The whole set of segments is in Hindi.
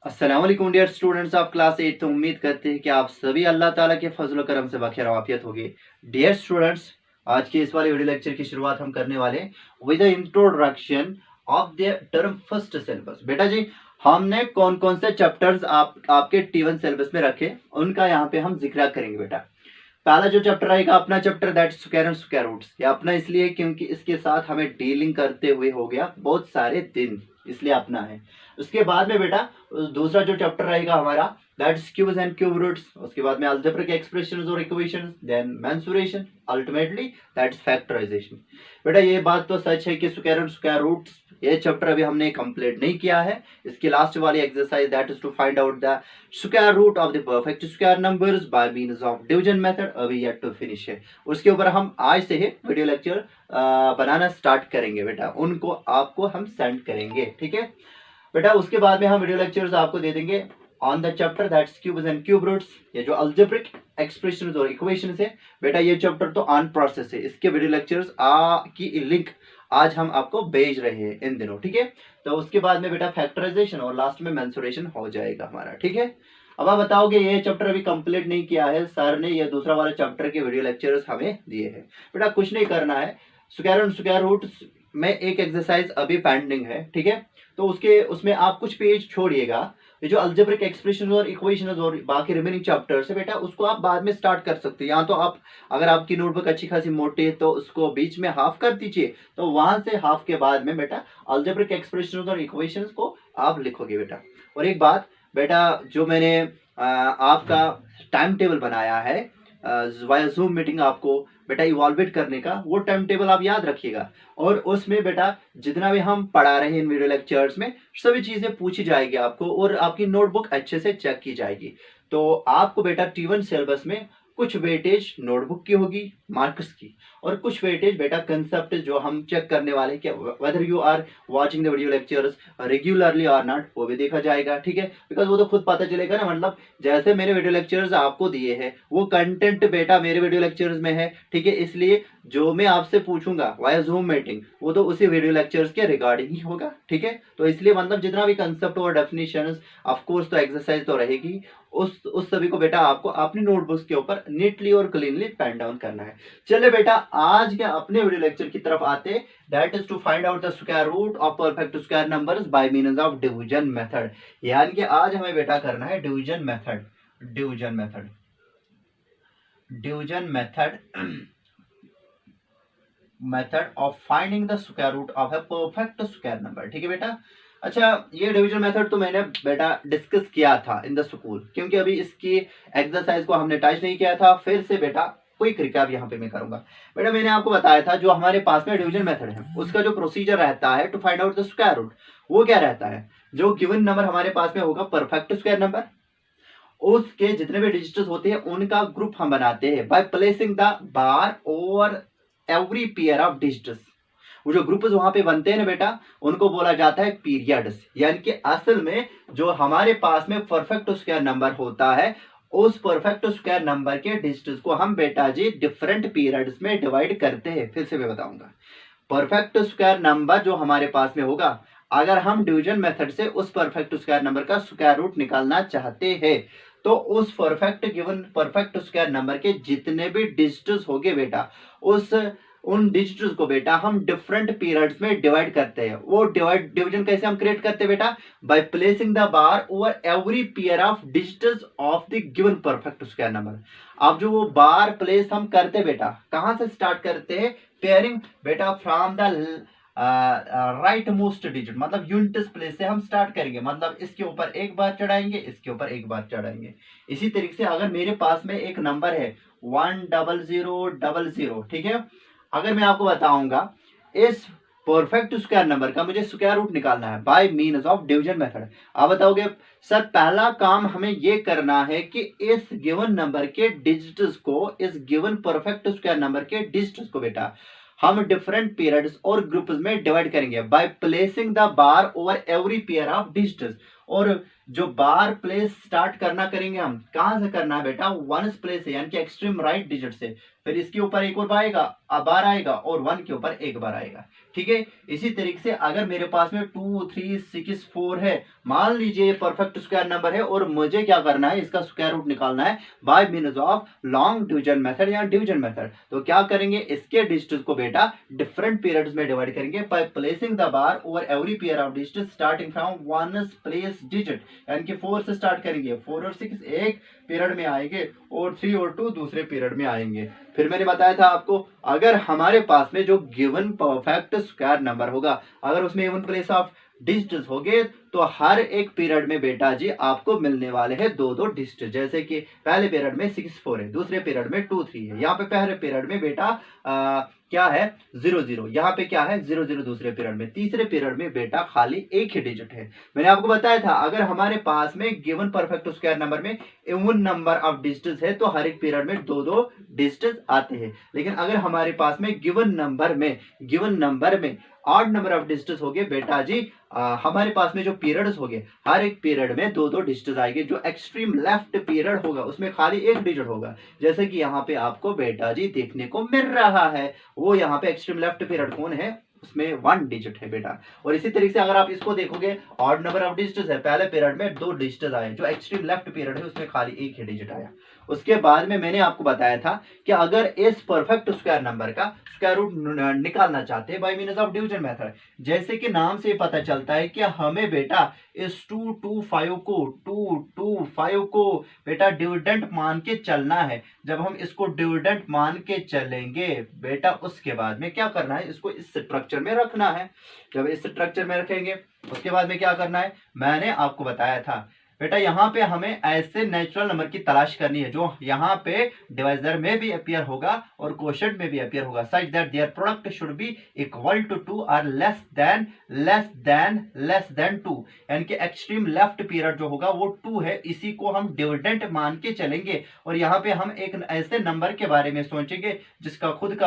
अस्सलाम वालेकुम डियर स्टूडेंट्स ऑफ क्लास 8। तो उम्मीद करते हैं कि आप सभी अल्लाह ताला के फजल करम से बखैर आफियत होगी। डियर स्टूडेंट्स, आज के इस वाले वीडियो लेक्चर की शुरुआत हम करने वाले with the introduction of the term first syllabus. बेटा जी, हमने कौन कौन से चैप्टर्स आपके T1 सिलेबस में रखे, उनका यहाँ पे हम जिक्र करेंगे। बेटा, पहला जो चैप्टर रहेगा अपना chapter that square and square roots. ये अपना इसलिए क्योंकि इसके साथ हमें डीलिंग करते हुए हो गया बहुत सारे दिन, इसलिए अपना है। उसके बाद में बेटा दूसरा जो चैप्टर रहेगा हमारा that's cubes and cube roots. उसके बाद में अलजेब्रिक एक्सप्रेशंस और equations, then mensuration, ultimately that's factorisation. बेटा ये बात तो सच है कि स्क्वायर एंड स्क्वायर रूट्स ये चैप्टर अभी हमने कंप्लीट नहीं किया है। इसकी लास्ट वाली exercise that is to find out the square root of the perfect square numbers by means of division method अभी येट टू फिनिश है। उसके ऊपर हम आज से ही वीडियो लेक्चर बनाना स्टार्ट करेंगे। बेटा उनको आपको हम सेंड करेंगे, ठीक है बेटा। उसके बाद में हम वीडियो लेक्चर्स आपको दे देंगे on the chapter that's cubes and cube roots. ये जो अलजेब्रिक एक्सप्रेशंस और इक्वेशंस है बेटा, ये चैप्टर तो ऑन प्रोसेस है। इसके वीडियो लेक्चर्स की लिंक आज हम आपको भेज रहे हैं इन दिनों, ठीक है। तो उसके बाद में बेटा फैक्टराइजेशन और लास्ट में मेंसुरेशन हो जाएगा हमारा, ठीक है। अब आप बताओगे ये चैप्टर अभी कंप्लीट नहीं किया है सर ने, ये दूसरा वाला चैप्टर के वीडियो लेक्चर्स हमें दिए हैं। बेटा कुछ नहीं करना है, स्क्वायर एंड स्क्वायर रूट्स में एक एक्सरसाइज अभी पेंडिंग है, ठीक है। तो उसमें आप कुछ पेज छोड़िएगा। ये जो अलजेब्रिक एक्सप्रेशन और इक्वेशंस और बाकी रिमेनिंग चैप्टर्स है बेटा, उसको आप बाद में स्टार्ट कर सकते हैं। या तो आप अगर आपकी नोटबुक अच्छी खासी मोटी है तो उसको बीच में हाफ कर दीजिए, तो वहां से हाफ के बाद में बेटा अलजेब्रिक एक्सप्रेशन और इक्वेशंस को आप लिखोगे बेटा। और एक बात बेटा, जो मैंने आपका टाइम टेबल बनाया है वाया जूम मीटिंग आपको बेटा इवॉल्वेट करने का, वो टाइम टेबल आप याद रखिएगा। और उसमें बेटा जितना भी हम पढ़ा रहे हैं इन वीडियो लेक्चर्स में सभी चीजें पूछी जाएगी आपको और आपकी नोटबुक अच्छे से चेक की जाएगी। तो आपको बेटा T1 सिलेबस में कुछ वेटेज नोटबुक की होगी मार्क्स की, और कुछ वेटेज बेटा कंसेप्ट जो हम चेक करने वाले कि whether you are watching the video lectures regularly और नॉट, वो भी देखा जाएगा, ठीक है। बिकॉज वो तो खुद पता चलेगा ना, मतलब जैसे मैंने वीडियो लेक्चर्स आपको दिए हैं वो कंटेंट बेटा मेरे वीडियो लेक्चर्स में है, ठीक है। इसलिए जो मैं आपसे पूछूंगा वाया जूम मीटिंग वो तो उसी वीडियो लेक्चर्स के रिगार्डिंग ही होगा, ठीक है। तो इसलिए मतलब जितना भी कंसेप्ट और डेफिनेशंस ऑफ कोर्स तो एक्सरसाइज तो रहेगी, उस सभी को बेटा आपको अपनी नोटबुक्स के ऊपर नीटली और क्लीनली पेन डाउन करना है। चलिए बेटा आज के अपने वीडियो लेक्चर की तरफ आते, that is to find out the square root of perfect square numbers by means of division method. यानी कि आज हमें बेटा करना है division method, division method, division method, method of finding the square root of a perfect square number, ठीक है बेटा। अच्छा, ये डिवीजन मेथड तो मैंने बेटा डिस्कस किया था इन द स्कूल, क्योंकि अभी इसकी एक्सरसाइज को हमने टच नहीं किया था। फिर से बेटा क्विक रिकैप यहाँ पे मैं करूंगा। बेटा मैंने आपको बताया था जो हमारे पास में डिवीजन मेथड है उसका जो प्रोसीजर रहता है to find out the square root, वो क्या रहता है, जो गिवन नंबर हमारे पास में होगा परफेक्ट स्क्वायर नंबर, उसके जितने भी डिजिट्स होते हैं उनका ग्रुप हम बनाते हैं bye placing the bar over every pair of digits. वो जो ग्रुप्स वहां पे बनते हैं ना बेटा, उनको बोला जाता है पीरियड्स। यानी कि असल में जो हमारे पास में परफेक्ट स्क्वायर नंबर होता है उस परफेक्ट स्क्वायर नंबर के डिजिट्स को हम बेटा जी डिफरेंट पीरियड्स में डिवाइड करते हैं। फिर से मैं बताऊंगा, परफेक्ट स्क्वायर नंबर जो हमारे पास में होगा, अगर हम डिवीजन मेथड से उस परफेक्ट स्क्वायर नंबर का स्क्वायर रूट निकालना चाहते हैं तो उस परफेक्ट स्क्वायर नंबर के जितने भी डिजिट्स होंगे बेटा, उन डिजिट्स को बेटा हम डिफरेंट पीरियड्स में डिवाइड करते हैं। वो डिवीजन कैसे हम क्रिएट करते हैं बेटा, bye placing the bar over every pair of digits of the given perfect square number. अब जो वो बार प्लेस हम करते बेटा, कहां से स्टार्ट करते हैं, पेयरिंग बेटा from the right most digit, मतलब यूनिट्स प्लेस से हम स्टार्ट करेंगे। मतलब इसके ऊपर एक बार चढ़ाएंगे, इसके ऊपर एक बार चढ़ाएंगे। इसी तरीके से अगर मेरे पास में एक नंबर है 10000, ठीक है, अगर मैं आपको बताऊंगा इस परफेक्ट स्क्वायर नंबर का मुझे स्क्वायर रूट निकालना है bye means of division method. आप बताओगे सर पहला काम हमें ये करना है कि इस गिवन नंबर के डिजिट्स को, इस गिवन परफेक्ट स्क्वायर नंबर के डिजिट्स को बेटा हम डिफरेंट पीरियड्स और ग्रुप्स में डिवाइड करेंगे bye placing the bar over every pair of digits. और जो बार प्लेस स्टार्ट करना करेंगे हम कहां से करना है बेटा, वंस प्लेस से, यानी कि एक्सट्रीम राइट डिजिट से। फिर इसके ऊपर एक और बार आएगा और 1 के ऊपर एक बार आएगा। ठीक है, इसी तरीके से अगर मेरे पास में 2, 3, 6, 4 है, मान लीजिए ये परफेक्ट स्क्वायर नंबर है और मुझे क्या करना है, इसका स्क्वायर रूट निकालना है bye means of long division method या डिवीजन मेथड। तो क्या करेंगे, इसके डिजिट्स को बेटा डिफरेंट पीरियड्स में डिवाइड करेंगे bye placing the bar over every pair of digits starting from 1st place digit, यानी कि 4 से स्टार्ट करेंगे। 4 और 6 एक पीरियड में आएंगे और 3 और 2 दूसरे पीरियड में आएंगे। फिर मैंने बताया था आपको, अगर हमारे पास में जो गिवन परफेक्ट स्क्वायर नंबर होगा, अगर उसमें इवन प्लेस ऑफ डिजिट्स हो गए, तो हर एक पीरियड में बेटा जी आपको मिलने वाले हैं दो दो डिजिट। जैसे कि पहले पीरियड में 6, 4 है, दूसरे पीरियड में 2, 3 है। यहाँ पे पहले पीरियड में बेटा क्या है 0, 0, यहाँ पे क्या है 0, 0 दूसरे पीरियड में। तीसरे पीरियड में बेटा खाली एक ही डिजिट है। मैंने आपको बताया था, अगर हमारे पास में गिवन परफेक्ट स्क्वायर नंबर में इवन नंबर ऑफ डिजिट्स है तो हर एक पीरियड में दो दो डिजिट्स आते हैं। लेकिन अगर हमारे पास में गिवन नंबर में ऑड नंबर ऑफ डिजिट्स हो गए बेटा जी, हमारे पास में जो पीरियड्स हो गए, हर एक पीरियड में दो दो डिजिट्स आएंगे। जो एक्सट्रीम लेफ्ट पीरियड होगा उसमें खाली एक डिजिट होगा, जैसे कि यहाँ पे आपको बेटा जी देखने को मिल रहा है। वो यहाँ पे एक्सट्रीम लेफ्ट पीरियड कौन है, उसमें 1 डिजिट है बेटा। और इसी तरीके से अगर आप इसको देखोगे, ऑड नंबर ऑफ डिजिट्स है, पहले पीरियड में 2 डिजिट्स आए, जो एक्सट्रीम लेफ्ट पीरियड है उसमें खाली एक ही डिजिट आया। उसके बाद में मैंने आपको बताया था कि अगर इस परफेक्ट स्क्वायर नंबर का स्क्वायर रूट निकालना चाहते हैं bye means of division method, जैसे कि नाम से पता चलता है कि हमें बेटा इस 225 को बेटा डिविडेंड मान के चलना है। जब हम इसको डिविडेंड मान के चलेंगे बेटा, उसके बाद में क्या करना है, इसको इस स्ट्रक्चर में रखना है। जब इस स्ट्रक्चर में रखेंगे उसके बाद में क्या करना है, मैंने आपको बताया था बेटा, यहाँ पे हमें ऐसे नेचुरल नंबर की तलाश करनी है जो यहाँ पे डिवाइजर में भी अपीयर होगा और कोशेंट में भी अपीयर होगा, such that their product should be equal to 2 और लेस देन 2। यानी कि एक्सट्रीम लेफ्ट पीरियड जो होगा वो 2 है, इसी को हम डिविडेंड मान के चलेंगे। और यहाँ पे हम एक ऐसे नंबर के बारे में सोचेंगे जिसका खुद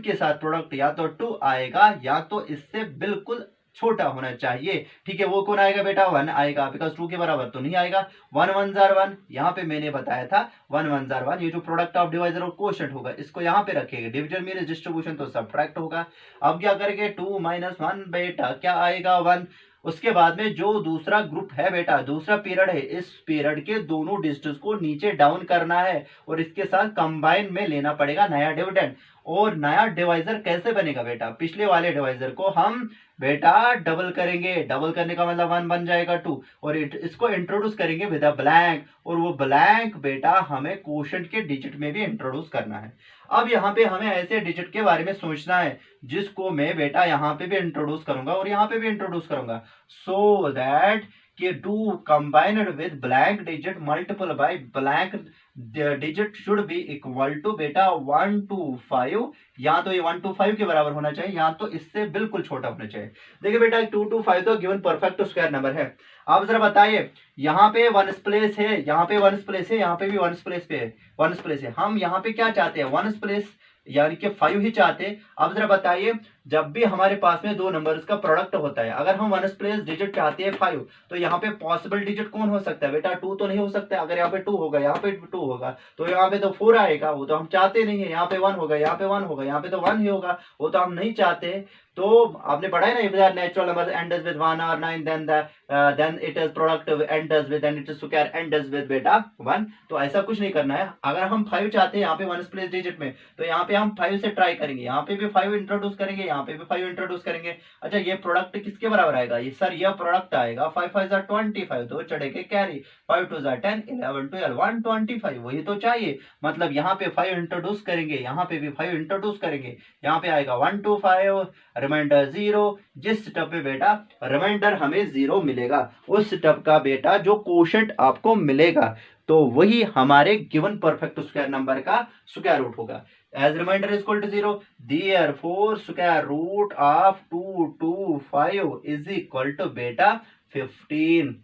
के साथ प्रोडक्ट या तो 2 आएगा या तो इससे बिल्कुल छोटा होना चाहिए। ठीक है, वो कौन आएगा बेटा, 1 आएगा, बिकॉज 2 के बराबर तो नहीं आएगा। 1 1 जार 1, यहाँ पे मैंने बताया था 1 1 जार 1, ये जो प्रोडक्ट ऑफ डिवाइजर और कोशेंट होगा इसको यहाँ पे रखेंगे। डिविजन मीन्स डिस्ट्रीब्यूशन तो सबट्रैक्ट होगा। अब क्या करेंगे, 2 - 1 बेटा क्या आएगा 1। उसके बाद में जो दूसरा ग्रुप है बेटा, दूसरा पीरियड है, इस पीरियड के दोनों डिजिट्स को नीचे डाउन करना है और इसके साथ कंबाइन में लेना पड़ेगा नया डिविडेंड। और नया डिवाइजर कैसे बनेगा बेटा, पिछले वाले डिवाइजर को हम बेटा डबल करेंगे, डबल करने का मतलब 1 बन जाएगा 2, और इसको इंट्रोड्यूस करेंगे विद अ ब्लैंक, और वो ब्लैंक बेटा हमें कोशेंट के डिजिट में भी इंट्रोड्यूस करना है। अब यहाँ पे हमें ऐसे डिजिट के बारे में सोचना है जिसको मैं बेटा यहाँ पे भी इंट्रोड्यूस करूंगा और यहाँ पे भी इंट्रोड्यूस करूंगा, सो दैट कि 2 combined with blank digit multiple by blank digit should be equal to बेटा 1 to 5। या तो ये 1 to 5 के बराबर होना चाहिए या तो इससे बिल्कुल छोटा होना चाहिए। देखिए बेटा 2 to 5 तो गिवन परफेक्ट स्क्वायर नंबर है। आप जरा बताइए, यहाँ पे 1's प्लेस है, यहाँ पे 1's प्लेस है, यहाँ पे भी 1's प्लेस पे है, 1's प्लेस है। हम यहाँ पे क्या चाहते हैं, 1's प्लेस यानी कि 5 ही चाहते हैं। अब जरा बताइए, जब भी हमारे पास में दो नंबर्स का प्रोडक्ट होता है, अगर हम 1's प्लेस डिजिट चाहते हैं 5, तो यहाँ पे पॉसिबल डिजिट कौन हो सकता है बेटा, 2 तो नहीं हो सकता। अगर यहाँ पे 2 होगा, यहाँ पे 2 होगा, तो यहाँ पे तो 4 आएगा, वो तो हम चाहते नहीं है। यहाँ पे 1 होगा, यहाँ पे 1 होगा, यहाँ पे तो 1 ही होगा, वो तो हम नहीं चाहते। तो आपने पढ़ा है ना, नेचुरल नंबर एंड्स विद 1 और 9, then it is product ends with, and it is square ends with बेटा 1। तो ऐसा कुछ नहीं करना है। अगर हम 5 चाहते हैं यहाँ पे 1's प्लेस डिजिट में, तो यहाँ पे हम 5 से ट्राई करेंगे, यहाँ पे भी 5 इंट्रोड्यूस करेंगे, यहाँ पे भी 5 इंट्रोड्यूस करेंगे। अच्छा, ये प्रोडक्ट किसके बराबर आएगा, ये सर ये प्रोडक्ट आएगा 5 5 जार 25, 2 चढ़े के कैरी, 5 2 जार 10, 11 12, 125, वही तो चाहिए। मतलब यहाँ पे 5 इंट्रोड्यूस करेंगे, यहाँ पे भी 5 इंट्रोड्यूस करेंगे, यहाँ पे आएगा 1 2 5, रिमाइंडर 0। जिस स्टेप पे बेटा रिमाइंडर हमें 0 मिलेगा, उस स्टेप का बेटा जो कोशेंट आपको मिलेगा, तो वही हमारे गिवन परफेक्ट स्क्वायर नंबर का स्क्वायर रूट होगा। As remainder is equal to 0, therefore square root of 225 is equal to बेटा 15।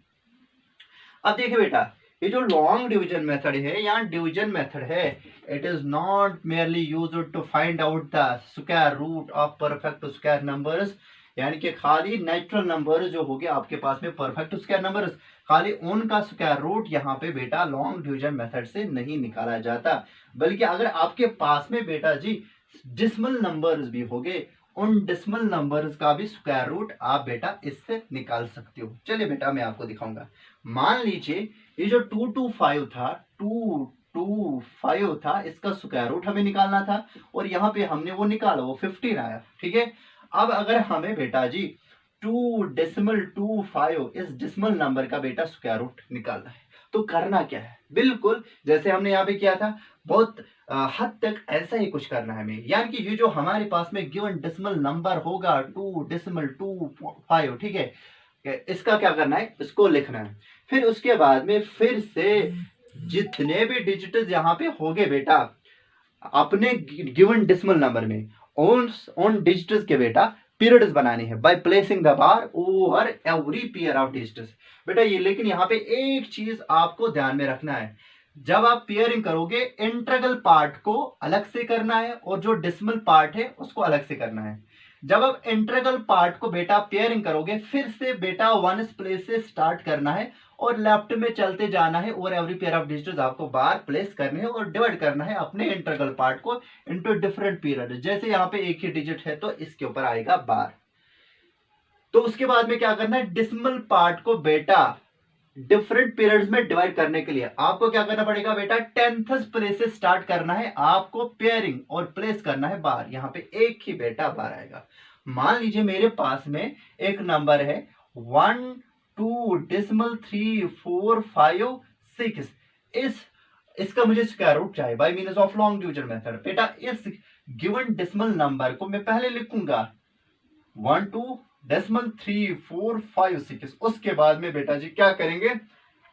अब देखिए बेटा, ये जो लॉन्ग डिवीजन मेथड है या डिवीजन मेथड है, it is not merely used to find out the square root of perfect square numbers. यानी कि खाली नेचुरल नंबर जो हो गए आपके पास में परफेक्ट स्क्वायर नंबर, खाली उनका स्क्वायर रूट यहाँ पे बेटा लॉन्ग डिवीजन मेथड से नहीं निकाला जाता, बल्कि अगर आपके पास में बेटा जी डिसिमल नंबर्स भी हो गए, उन डिसिमल नंबर्स का भी स्क्वायर रूट आप बेटा इससे निकाल सकते हो। चलिए बेटा मैं आपको दिखाऊंगा। मान लीजिए ये जो 225 था, 225 था, इसका स्क्वायर रूट हमें निकालना था और यहाँ पे हमने वो निकाला, वो 15 आया। ठीक है, अब अगर हमें बेटा जी 2.25 इस डिसिमल नंबर का बेटा स्क्वायर रूट निकालना है, तो करना क्या है, बिल्कुल जैसे हमने यहाँ पे किया था, बहुत हद तक ऐसा ही कुछ करना है हमें। यानी कि ये जो हमारे पास में गिवन डिसिमल नंबर होगा 2.25, ठीक है, इसका क्या करना है, इसको लिखना है। फिर उसके बाद में फिर से जितने भी डिजिट्स यहाँ पे होंगे बेटा अपने गिवन डिसिमल नंबर में, उन डिजिट्स के बेटा पीरियड्स बनाने हैं bye placing the bar over every pair of digits. बेटा ये लेकिन यहाँ पे एक चीज आपको ध्यान में रखना है, जब आप पेयरिंग करोगे इंटीग्रल पार्ट को अलग से करना है और जो डेसिमल पार्ट है उसको अलग से करना है। जब आप इंटीग्रल पार्ट को बेटा पेयरिंग करोगे फिर से बेटा वंस प्लेस से स्टार्ट करना है और लेफ्ट में चलते जाना है और एवरी पेयर ऑफ डिजिट्स आपको बार प्लेस करने हैं और डिवाइड करना है अपने इंटीग्रल पार्ट को इनटू डिफरेंट पीरियड। जैसे यहाँ पे एक ही डिजिट है तो इसके ऊपर आएगा बार। तो उसके बाद में क्या करना है, डेसिमल पार्ट को बेटा डिफरेंट पीरियड्स में डिवाइड करने के लिए आपको क्या करना पड़ेगा बेटा, 10th प्लेस से स्टार्ट करना है, आपको पेयरिंग और प्लेस करना है बार। यहाँ पे एक ही बेटा बार आएगा। मान लीजिए मेरे पास में एक नंबर है 1 2 डेसिमल 3 4 5 6, इसका मुझे स्क्वायर रूट चाहिए bye means of long division method. बेटा इस गिवन डेसिमल नंबर को मैं पहले लिखूंगा 1 2 डेसिमल 3 4 5 6, उसके बाद में बेटा जी क्या करेंगे,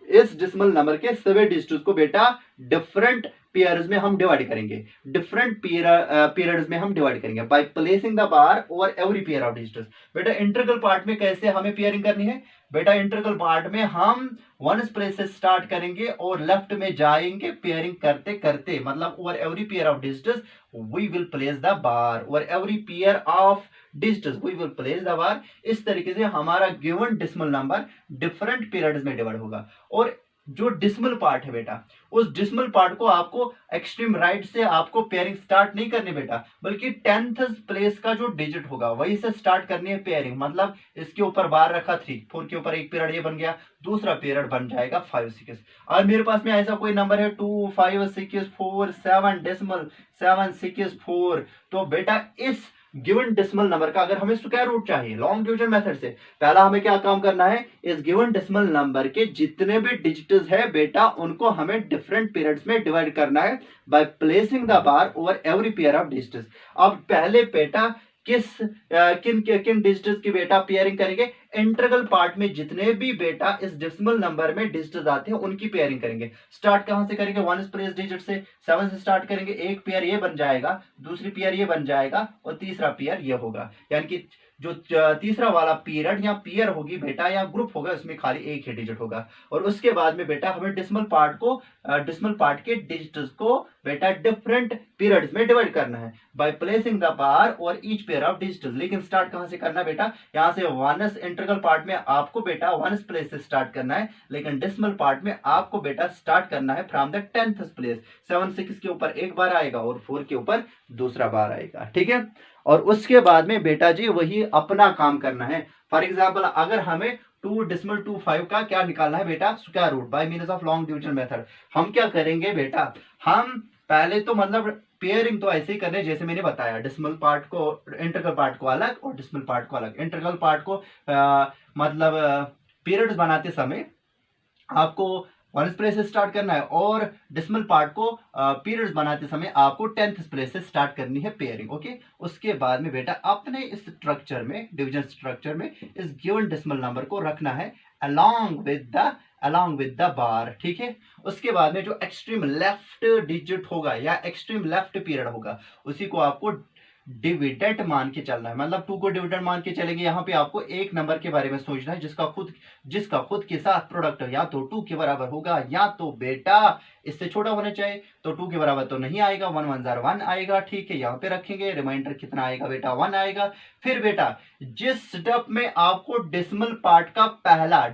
इस डेसिमल नंबर के सभी डिजिट्स को बेटा डिफरेंट पेयर्स में हम डिवाइड करेंगे, डिफरेंट पीरियड्स में हम डिवाइड करेंगे बाय प्लेसिंग द बार और एवरी पेयर ऑफ डिजिट्स। बेटा इंटीग्रल पार्ट में कैसे हमें पेयरिंग करनी है, बेटा इंटीग्रल पार्ट में हम वंस प्लेस से स्टार्ट करेंगे और लेफ्ट में जाएंगे पेयरिंग करते करते, मतलब over every pair of digits we will place the bar और every pair of digits we will place the bar. इस तरीके से हमारा given decimal number different periods में डिवाइड होगा। और जो डेसिमल पार्ट है बेटा उस डेसिमल पार्ट को आपको एक्सट्रीम राइट से आपको पेयरिंग स्टार्ट नहीं करनी बेटा, बल्कि 10th प्लेस का जो डिजिट होगा वही से स्टार्ट करनी है पेयरिंग। मतलब इसके ऊपर बार रखा 3 4 के ऊपर एक पीरियड ये बन गया, दूसरा पीरियड बन जाएगा 5 6। और मेरे पास में ऐसा कोई नंबर है 2 5 6 4 7 डेसिमल 7 6 4, तो बेटा इस गिवन डेसिमल नंबर का अगर हमें स्क्वायर रूट चाहिए लॉन्ग डिवीजन मेथड से, पहला हमें क्या काम करना है, इस गिवन डेसिमल नंबर के जितने भी डिजिट्स है बेटा उनको हमें डिफरेंट पीरियड्स में डिवाइड करना है by placing the bar over every pair of digits. अब पहले बेटा किन डिजिट्स की बेटा पेयरिंग करेंगे, इंटीग्रल पार्ट में जितने भी बेटा इस डेसिमल नंबर में डिजिट्स आते हैं उनकी पेयरिंग करेंगे। स्टार्ट कहां से करेंगे, 1 प्लेस डिजिट से 7 से स्टार्ट करेंगे, एक पेयर ये बन जाएगा, दूसरी पेयर ये बन जाएगा और तीसरा पेयर ये होगा। यानी कि जो तीसरा वाला पीरियड या पेयर होगी बेटा या ग्रुप होगा उसमें खाली एक ही डिजिट होगा। और उसके बाद में बेटा हमें डेसिमल पार्ट के डिजिट्स को बेटा डिफरेंट पीरियड्स में डिवाइड करना है बाय प्लेसिंग द बार और ईच पेयर ऑफ डिजिट्स। लेकिन स्टार्ट कहां से करना है बेटा, यहां से वनस इंटीग्रल पार्ट में आपको बेटा वनस प्लेस से स्टार्ट करना है, लेकिन डेसिमल पार्ट में आपको बेटा स्टार्ट करना है फ्रॉम द 10th प्लेस। 7 6 के ऊपर एक बार आएगा और 4 के ऊपर दूसरा बार आएगा। ठीक है, और उसके बाद में बेटा जी वही अपना काम करना है। फॉर एग्जाम्पल अगर हमें 2.25 का क्या निकालना है बेटा, square root by means of long division method, हम क्या करेंगे बेटा, हम पहले तो मतलब पेयरिंग तो ऐसे ही करने जैसे मैंने बताया, डेसिमल पार्ट को इंटीग्रल पार्ट को अलग और डेसिमल पार्ट को अलग। इंटीग्रल पार्ट को मतलब पीरियड्स बनाते समय आपको 1 प्लेस से स्टार्ट करना है और डेसिमल पार्ट को पीरियड्स बनाते समय आपको 10th प्लेस से स्टार्ट करनी है पेयरिंग। ओके, उसके बाद में बेटा अपने इस स्ट्रक्चर में, डिवीजन स्ट्रक्चर में इस गिवन डेसिमल नंबर को रखना है along with the bar। ठीक है, उसके बाद में जो एक्सट्रीम लेफ्ट डिजिट होगा या एक्सट्रीम लेफ्ट पीरियड होगा उसी को आपको डिविडेंड मान के चलना है, मतलब 2 को डिविडेंड मान के चलेंगे। यहाँ पे आपको एक नंबर के बारे में सोचना है जिसका खुद के साथ प्रोडक्ट या तो 2 के बराबर होगा या तो बेटा इससे छोटा होना चाहिए। तो 2 के बराबर तो नहीं आएगा, 1 1 जार 1 आएगा, ठीक है, यहाँ पे रखेंगे। रिमाइंडर कितना आएगा बेटा, 1 आएगा। फिर बेटा जिस स्टेप में आपको डेसिमल पार्ट का पहला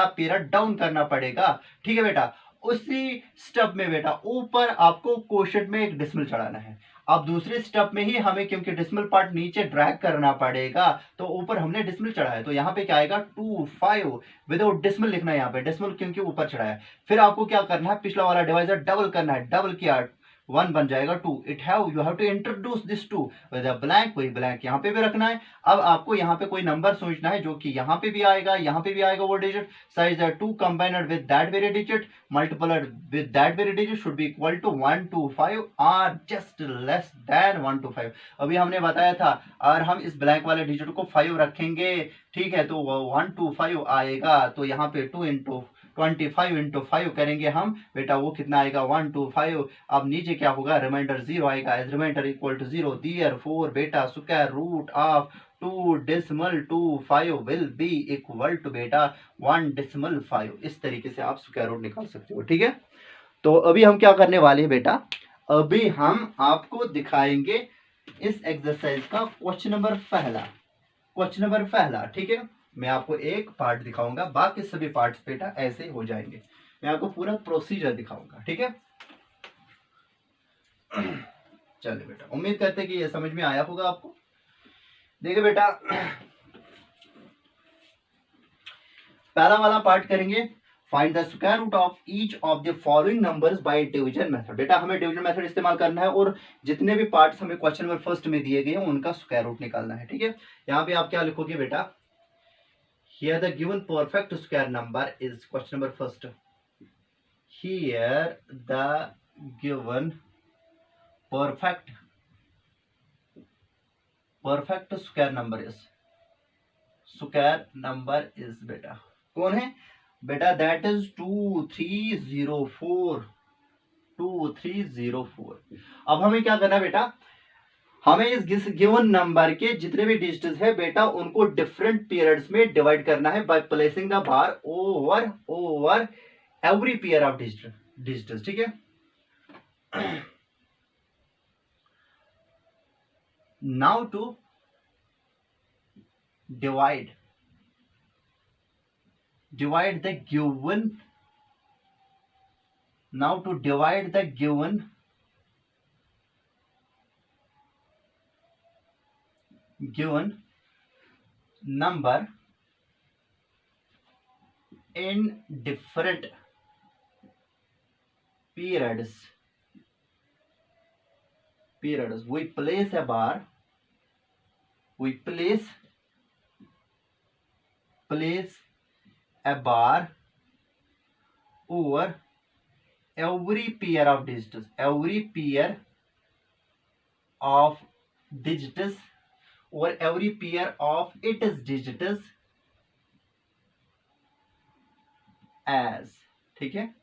पीरियड डाउन करना पड़ेगा, ठीक है बेटा, उसी स्टेप में बेटा ऊपर आपको क्वोशंट में एक डेसिमल चढ़ाना है। अब दूसरे स्टेप में ही हमें क्योंकि डेसिमल पार्ट नीचे ड्रैग करना पड़ेगा, तो ऊपर हमने डेसिमल चढ़ाया, तो यहाँ पे क्या आएगा 2 5 विदाउट डेसिमल लिखना है यहाँ पे, डेसिमल क्योंकि ऊपर चढ़ाया। फिर आपको क्या करना है, पिछला वाला डिवाइजर डबल करना है, डबल किया 1 बन जाएगा 2। You have to introduce this 2 with a blank, वही ब्लैंक यहाँ पे भी रखना है। अब आपको यहाँ पे कोई नंबर सोचना है जो कि यहाँ पे भी आएगा, यहाँ पे भी आएगा वो digit, size 2 combined with that very digit multiplied with that very digit should be equal to 1 2 5 और जस्ट लेस देन 1 2 5। अभी हमने बताया था और हम इस ब्लैंक वाले डिजिट को 5 रखेंगे, ठीक है, तो 1 2 5 आएगा। तो यहाँ पे 2 इंटू 25 इंटू 5 करेंगे हम बेटा, वो कितना आएगा 1 2 5। अब नीचे क्या होगा, रिमाइंडर 0 आएगा, as remainder equal to 0 therefore बेटा square root of 2 decimal 2 5 will be equal to बेटा 1 डेसिमल 5। इस तरीके से आप स्क्वायर रूट निकाल सकते हो, ठीक है। तो अभी हम क्या करने वाले हैं बेटा, अभी हम आपको दिखाएंगे इस एक्सरसाइज का क्वेश्चन नंबर पहला, ठीक है। मैं आपको एक पार्ट दिखाऊंगा, बाकी सभी पार्ट्स बेटा ऐसे हो जाएंगे। मैं आपको पूरा प्रोसीजर दिखाऊंगा, ठीक है। चलिए बेटा, उम्मीद करते हैं कि ये समझ में आया होगा आपको। देखिए बेटा, पहला वाला पार्ट करेंगे, find the square root of each of the following numbers by division method. बेटा हमें डिवीजन मेथड इस्तेमाल करना है और जितने भी पार्ट्स हमें क्वेश्चन नंबर फर्स्ट में दिए गए हैं उनका स्क्वायर रूट निकालना है, ठीक है। यहाँ पे आप क्या लिखोगे बेटा, here the given perfect square number is question number first. Here the given perfect square number is बेटा कौन है बेटा, that is 2304। अब हमें क्या करना है बेटा, हमें इस गिवन नंबर के जितने भी डिजिट्स है बेटा उनको डिफरेंट पीरियड्स में डिवाइड करना है by placing the bar over every pair of digits, ठीक है। Now to divide the given number in different periods we place a bar over every pair of digits or every pair of its digits as, ठीक है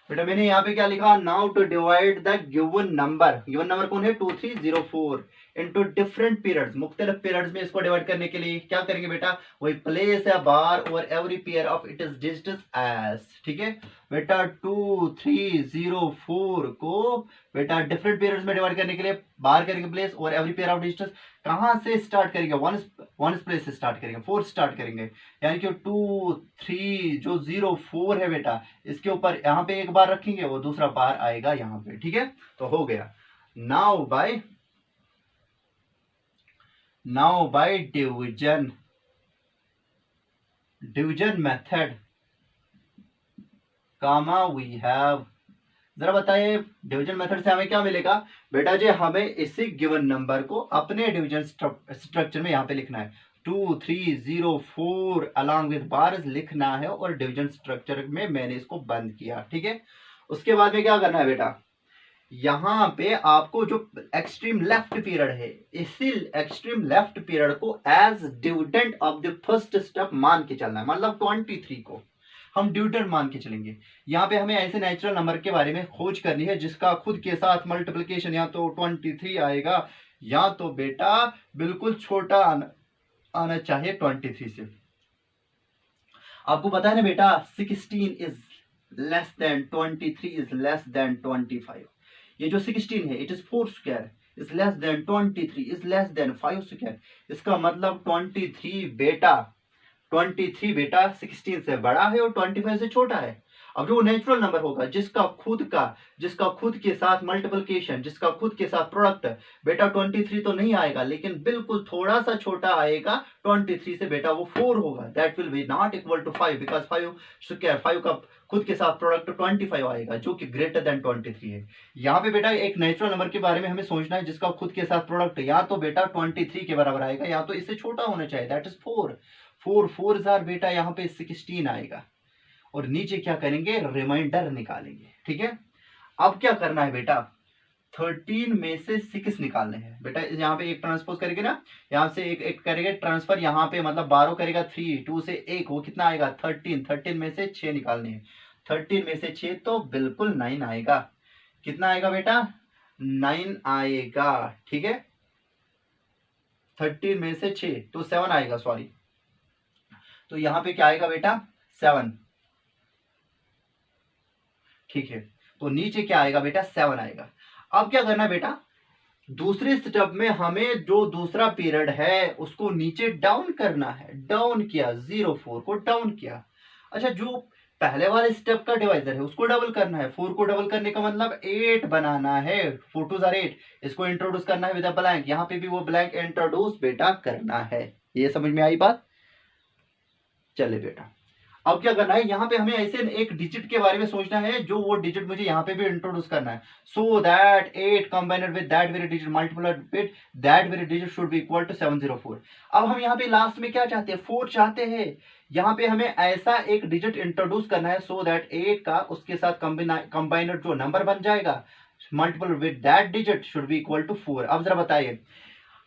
बेटा। मैंने यहाँ पे क्या लिखा, now to divide the given number कौन है 2304 इनटू डिफरेंट पीरियड्स, मुख्तलिफ पीरियड्स में इसको डिवाइड करने के लिए क्या करेंगे बेटा, वही place a bar over every pair of its digits as, ठीक है बेटा। 2304 को बेटा डिफरेंट पीरियड्स में डिवाइड करने के लिए बार करेंगे प्लेस और एवरी पेयर ऑफ डिजिट्स। कहां से स्टार्ट करेंगे, वन प्लेस से स्टार्ट करेंगे, 4 स्टार्ट करेंगे, यानी कि 2 3 जो 04 है बेटा इसके ऊपर यहाँ पे एक बार रखेंगे, वो दूसरा बार आएगा यहाँ पे, ठीक है। तो हो गया। Now by division method comma we have, जरा बताइए डिवीजन मेथड से हमें क्या मिलेगा बेटा जी, हमें इसी गिवन नंबर को अपने डिवीजन स्ट्रक्चर में यहाँ पे लिखना है, 2304 अलॉन्ग विद बार्स लिखना है और डिवीजन स्ट्रक्चर में मैंने इसको बंद किया, ठीक है। उसके बाद में क्या करना है बेटा, यहाँ पे आपको जो एक्सट्रीम लेफ्ट पीरियड है, इसी एक्सट्रीम लेफ्ट पीरियड को as dividend of the first step मान के चलना है, मतलब 23 को हम डिविडेंड मान के चलेंगे। यहाँ पे हमें ऐसे नेचुरल नंबर के बारे में खोज करनी है जिसका खुद के साथ मल्टीप्लिकेशन या तो 23 आएगा या तो बेटा बिल्कुल छोटा आना चाहिए 23 से। आपको पता है ना बेटा 16 is less than 23 is less than 25। ये जो 16 है it is 4 square is less than 23 is less than 5 square. इसका मतलब 23 बेटा 16 से बड़ा है और 25 से छोटा है। अब जो नेचुरल नंबर होगा जिसका खुद के साथ मल्टीप्लिकेशन, जिसका खुद के साथ प्रोडक्ट, बेटा 23 तो नहीं आएगा लेकिन बिल्कुल थोड़ा सा छोटा आएगा 23 से, बेटा वो 4 होगा। That will be not equal to 5 because 5 square 5 का खुद के साथ प्रोडक्ट 25 आएगा जो कि ग्रेटर देन 23 है। यहाँ पे बेटा एक नेचुरल नंबर के बारे में हमें सोचना है जिसका खुद के साथ प्रोडक्ट या तो बेटा 23 के बराबर आएगा या तो इससे छोटा होना चाहिए, दैट इज 4 4 बेटा यहाँ पे 16 आएगा। और नीचे क्या करेंगे, रिमाइंडर निकालेंगे। ठीक है, अब क्या करना है बेटा, 13 में से 6 निकालने हैं। बेटा यहाँ पे एक ट्रांसपोज करेंगे ना, यहाँ से एक करेंगे ट्रांसफर, यहाँ पे मतलब 12 करेगा 3 2 से 1, वो कितना आएगा 13 में से 6 निकालने हैं। 13 में से 6 तो बिल्कुल 9 आएगा। कितना आएगा बेटा, 9 आएगा। ठीक है, 13 में से 6 तो 7 आएगा, सॉरी। तो यहाँ पे क्या आएगा बेटा 7। ठीक है, तो नीचे क्या आएगा बेटा 7 आएगा। अब क्या करना है बेटा, दूसरे स्टेप में हमें जो दूसरा पीरियड है उसको नीचे डाउन करना है। डाउन किया, 04 को डाउन किया। अच्छा, जो पहले वाले स्टेप का डिवाइजर है उसको डबल करना है। 4 को डबल करने का मतलब 8 बनाना है। 4 2 8, इसको इंट्रोड्यूस करना है विद अ ब्लैंक। यहाँ पे भी वो ब्लैंक इंट्रोड्यूस बेटा करना है। ये समझ में आई बात? चले बेटा, अब क्या करना है, यहाँ पे हमें ऐसे एक डिजिट के बारे में सोचना है जो वो डिजिट मुझे यहाँ पे भी इंट्रोड्यूस करना है। So that 8 combined with that very digit multiplied with that very digit should be equal to 704। अब हम यहाँ पे लास्ट में क्या चाहते हैं, 4 चाहते हैं। यहाँ पे हमें ऐसा एक डिजिट इंट्रोड्यूस करना है सो दैट 8 का उसके साथ कंबाइंड जो नंबर बन जाएगा multiple with that digit should be equal to 4। अब जरा बताइए,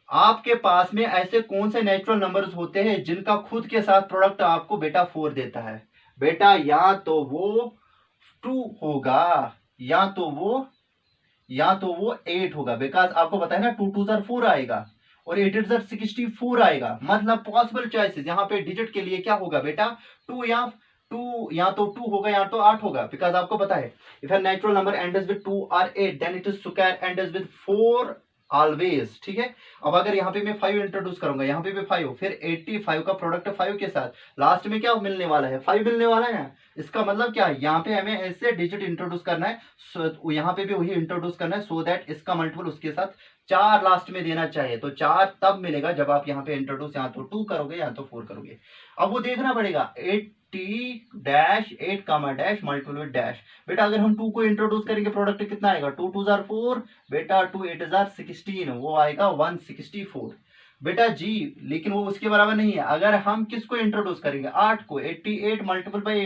आपके पास में ऐसे कौन से नेचुरल नंबर्स होते हैं जिनका खुद के साथ प्रोडक्ट आपको बेटा 4 देता है? बेटा या तो वो 2 होगा या तो वो 8 होगा। बिकॉज आपको पता है ना 2 2 4 आएगा और 8 8 64 आएगा। मतलब पॉसिबल चॉइसेस यहाँ पे डिजिट के लिए क्या होगा बेटा, 2 या तो 2 होगा या तो 8 होगा। बिकॉज आपको पता है if a natural number ends with 2 और 8 then it is square ends with 4 always. ठीक है, अब अगर यहाँ पे मैं 5 इंट्रोड्यूस करूंगा, यहाँ पे भी 5, फिर 85 का प्रोडक्ट 5 के साथ लास्ट में क्या मिलने वाला है, 5 मिलने वाला है ना। इसका मतलब क्या है, यहाँ पे हमें ऐसे डिजिट इंट्रोड्यूस करना है, यहाँ पे भी वही इंट्रोड्यूस करना है सो दैट इसका मल्टीपल उसके साथ 4 लास्ट में देना चाहिए। तो 4 तब मिलेगा जब आप यहाँ पे इंट्रोड्यूस यहाँ तो 2 करोगे या तो 4 करोगे। अब वो देखना पड़ेगा 8 कामा डैश मल्टीपल विद डैश। बेटा अगर हम 2 को इंट्रोड्यूस करेंगे प्रोडक्ट कितना आएगा, 2 2 4 बेटा 2 8 16, वो आएगा 164 बेटा जी। लेकिन वो उसके बराबर नहीं है। अगर हम किसको इंट्रोड्यूस करेंगे, 8 को, 88 मल्टीपल बाई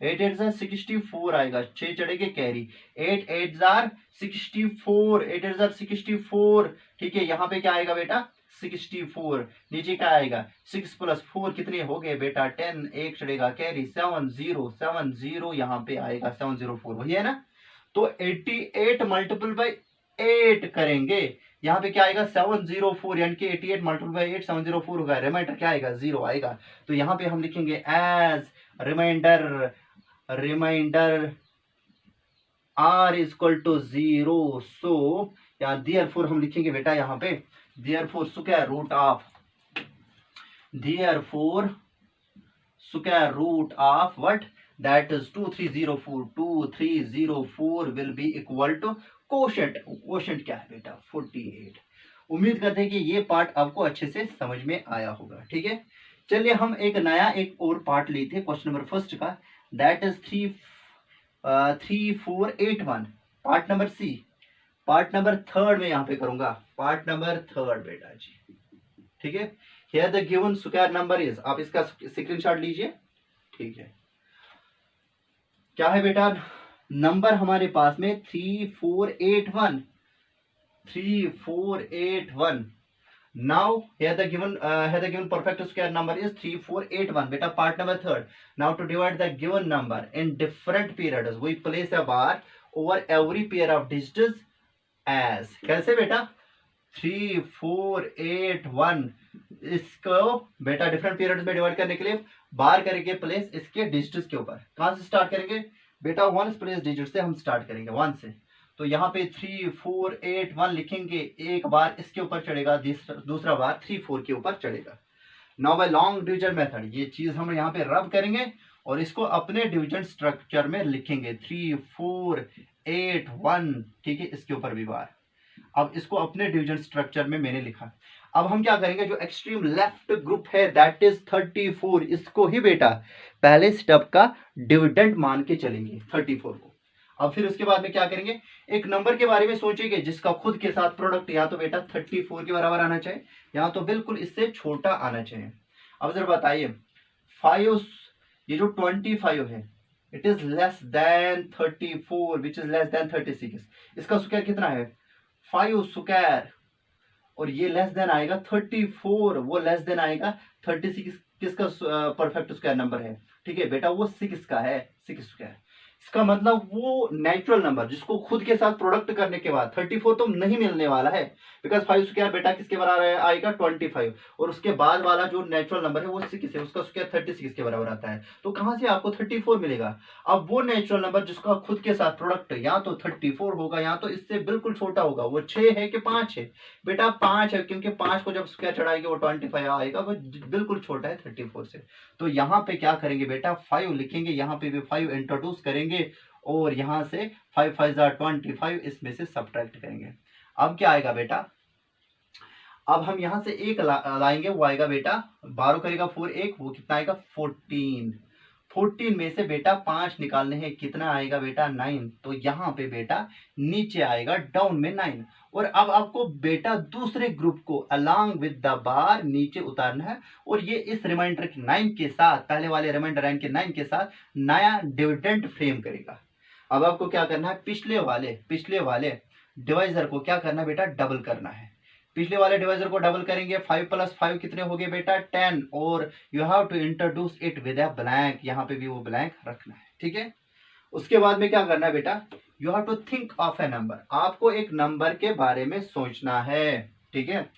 8 8 64 आएगा, 6 चढ़ेगे कैरी, 8 8 64, 8 8 64। ठीक है, यहाँ पे क्या आएगा बेटा 64, नीचे क्या आएगा 6 + 4 कितने हो गए बेटा 10, 1 चढ़ेगा कैरी, 70 यहाँ पे आएगा 704, वही है ना। तो 88 मल्टीपल बाई 8 करेंगे, यहाँ पे क्या आएगा 704, यानी कि 88 मल्टीपल बाई 8 704 होगा। रिमाइंडर क्या आएगा 0 आएगा। तो यहाँ पे हम लिखेंगे as remainder r is equal to 0। So यहाँ देयरफॉर हम लिखेंगे बेटा यहाँ पे therefore square root of what, that is 2304 will be equal to quotient क्या है बेटा 48। उम्मीद करते हैं कि ये पार्ट आपको अच्छे से समझ में आया होगा। ठीक है, चलिए हम एक और पार्ट लेते हैं क्वेश्चन नंबर फर्स्ट का, that is 3481 part number C. Part number third में यहाँ पे करूंगा, पार्ट नंबर थर्ड बेटा जी। ठीक है, here the given square number is, आप इसका स्क्रीनशॉट लीजिए। ठीक है, क्या है बेटा, नंबर हमारे पास में 3481। Now here the given perfect square number is 3481 बेटा part number third. Now to divide the given number in different periods we place a bar over every pair of digits as, कैसे बेटा, 3 4 8 1, इसको बेटा डिफरेंट पीरियड्स में डिवाइड करने के लिए बार करेंगे प्लेस इसके डिजिट्स के ऊपर। कहां से स्टार्ट करेंगे बेटा, 1 प्लेस डिजिट से हम स्टार्ट करेंगे 1 से। तो यहाँ पे 3 4 8 1 लिखेंगे, एक बार इसके ऊपर चढ़ेगा, दूसरा बार 3 4 के ऊपर चढ़ेगा। Now by long division method ये चीज हम यहाँ पे रब करेंगे और इसको अपने डिवीजन स्ट्रक्चर में लिखेंगे 3 4 8 1, ठीक है, इसके ऊपर भी बार। अब इसको अपने डिवीजन स्ट्रक्चर में मैंने लिखा। अब हम क्या करेंगे, जो एक्सट्रीम लेफ्ट ग्रुप है दैट इज 34, इसको ही बेटा पहले स्टेप का डिविडेंड मान के चलेंगे 34 को। अब फिर उसके बाद में क्या करेंगे, एक नंबर के बारे में सोचेंगे जिसका खुद के साथ प्रोडक्ट या तो बेटा 34 के बराबर आना चाहिए या तो बिल्कुल इससे छोटा आना चाहिए। अब जरा बताइए 5, ये जो 25 है it is less than 34 which is less than 36, इसका स्क्वायर कितना है 5 स्क्वायर, और ये लेस देन आएगा 34, वो लेस देन आएगा 36, किसका परफेक्ट स्क्वायर नंबर है, ठीक है बेटा वो 6 का है, 6 स्क्वायर। इसका मतलब वो नेचुरल नंबर जिसको खुद के साथ प्रोडक्ट करने के बाद 34 तो नहीं मिलने वाला है, बिकॉज 5 स्क्वायर बेटा किसके बराबर आएगा 25, और उसके बाद वाला जो नेचुरल नंबर है वो 6 है, उसका स्क्वायर 36 के बराबर आता है। तो कहां से आपको 34 मिलेगा। अब वो नेचुरल नंबर जिसका खुद के साथ प्रोडक्ट या तो 34 होगा या तो इससे बिल्कुल छोटा होगा, वो 6 है कि 5 है बेटा 5 है, क्योंकि 5 को जब स्क्वायर चढ़ाएंगे वो 25 आएगा, वो बिल्कुल छोटा है 34 से। तो यहाँ पे क्या करेंगे बेटा 5 लिखेंगे, यहाँ पे भी 5 इंट्रोड्यूस करेंगे और यहां से 5 5 25, इसमें से सब्ट्रैक्ट करेंगे। अब क्या आएगा बेटा, अब हम यहां से एक लाएंगे, वो आएगा बेटा 12 करेगा 4 1, वो कितना आएगा 14। 14 में से बेटा 5 निकालने हैं, कितना आएगा बेटा 9। तो यहाँ पे बेटा नीचे आएगा डाउन में 9, और अब आपको बेटा दूसरे ग्रुप को अलोंग विद द बार नीचे उतारना है, और ये इस रिमाइंडर के 9 के साथ, पहले वाले रिमाइंडर n के 9 के साथ नया डिविडेंड फ्रेम करेगा। अब आपको क्या करना है, पिछले वाले डिवाइजर को क्या करना है बेटा डबल करना है। पिछले वाले डिवाइजर को डबल करेंगे, 5 + 5 कितने हो गए बेटा 10, और you have to introduce it with a blank, यहाँ पे भी वो ब्लैंक रखना है, ठीक है। उसके बाद में क्या करना है बेटा, you have to think of a number, आपको एक नंबर के बारे में सोचना है, ठीक है।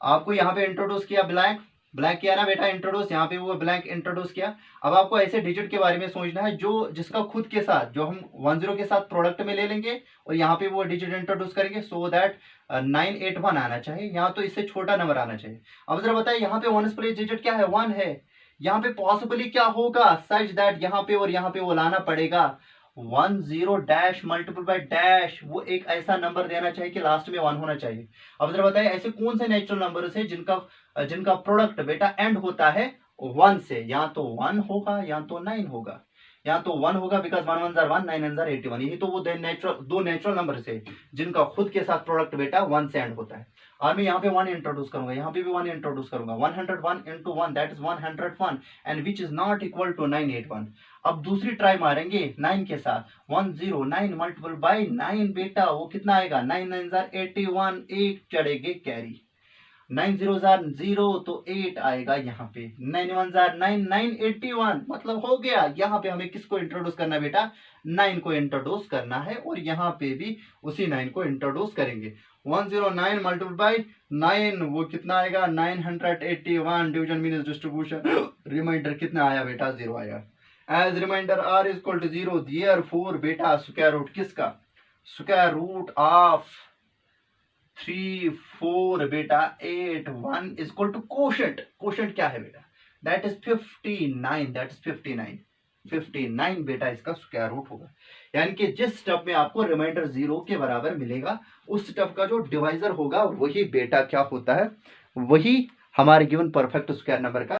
आपको यहाँ पे इंट्रोड्यूस किया ब्लैंक किया ना बेटा इंट्रोड्यूस, यहाँ पे वो ब्लैंक इंट्रोड्यूस किया। अब आपको ऐसे डिजिट के बारे में सोचना है जो जिसका खुद के साथ, जो हम 10 के साथ प्रोडक्ट में ले लेंगे और यहाँ पे वो डिजिट इंट्रोड्यूस करेंगे, सो दैट 981 आना चाहिए, यहाँ तो इससे छोटा नंबर आना चाहिए। अब जरा बताइए यहाँ पे 1 प्लेस डिजिट क्या है 1 है, यहाँ पे पॉसिबली क्या होगा सच दैट यहाँ पे और यहाँ पे वो लाना पड़ेगा 10 डैश मल्टीपल बाय डैश, वो एक ऐसा नंबर देना चाहिए कि लास्ट में 1 होना चाहिए। अब जरा बताइए ऐसे कौन से नेचुरल नंबर्स है जिनका प्रोडक्ट बेटा एंड होता है 1 से, या तो 1 होगा या तो 9 होगा, या तो 1 होगा बिकॉज 1 1 1 9 9 81, यही तो वो दो नेचुरल नंबर से जिनका खुद के साथ प्रोडक्ट बेटा 1 से एंड होता है। और मैं यहाँ पे 1 इंट्रोड्यूस करूंगा, यहाँ पे भी 1 इंट्रोड्यूस करूंगा, 101 into 1 that is 101 and which is not equal to 981। अब दूसरी ट्राई मारेंगे 9 के साथ, 109 मल्टीपल बाय 9 बेटा वो कितना आएगा 9 9 81, एक चढ़ेगे कैरी, 9 0 0 तो 8 आएगा यहाँ पे, 9 1 9 9 81, मतलब हो गया। यहाँ पे हमें किसको इंट्रोड्यूस करना है बेटा 9 को इंट्रोड्यूस करना है, और यहाँ पे भी उसी 9 को इंट्रोड्यूस करेंगे। 109 मल्टीपल बाय 9 वो कितना आएगा 981, डिवीजन मीन्स डिस्ट्रीब्यूशन, रिमाइंडर कितना आया बेटा 0 आया। As remainder r equal to 0, therefore बेटा स्क्वायर रूट किसका, स्क्वायर रूट ऑफ 3 4 बेटा 8 1 इक्वल टू कोशेंट। कोशेंट क्या है बेटा दैट इज 59, दैट इज 59 बेटा इसका स्क्वायर रूट होगा। यानी कि जिस स्टेप में आपको रिमाइंडर 0 के बराबर मिलेगा उस स्टेप का जो डिवाइजर होगा वही बेटा क्या होता है, वही हमारे गिवन परफेक्ट स्क्वायर नंबर का